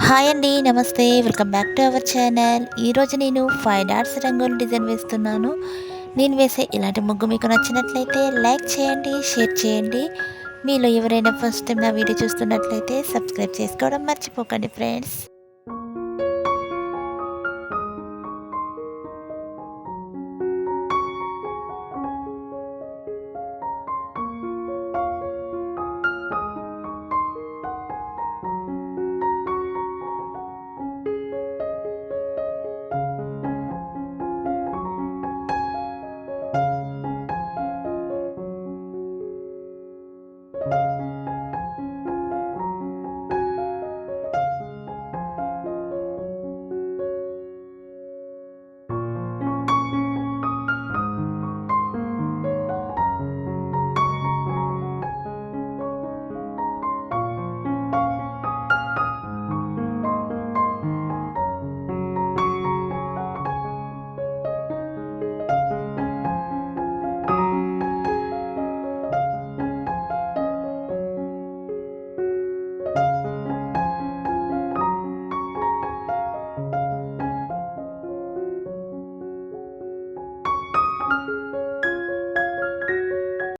Hi అండి. నమస్తే. Welcome back to our channel. ఈరోజు నేను 5 డాట్స్ రంగోలి డిజైన్ వేస్తున్నాను. నేను వేసే ఇలాంటి ముగ్గు మీకు నచ్చినట్లయితే లైక్ చేయండి, షేర్ చేయండి. మీలో ఎవరైనా ఫస్ట్ టైం నా వీడియో చూస్తున్నట్లయితే సబ్స్క్రైబ్ చేసుకోవడం మర్చిపోకండి ఫ్రెండ్స్.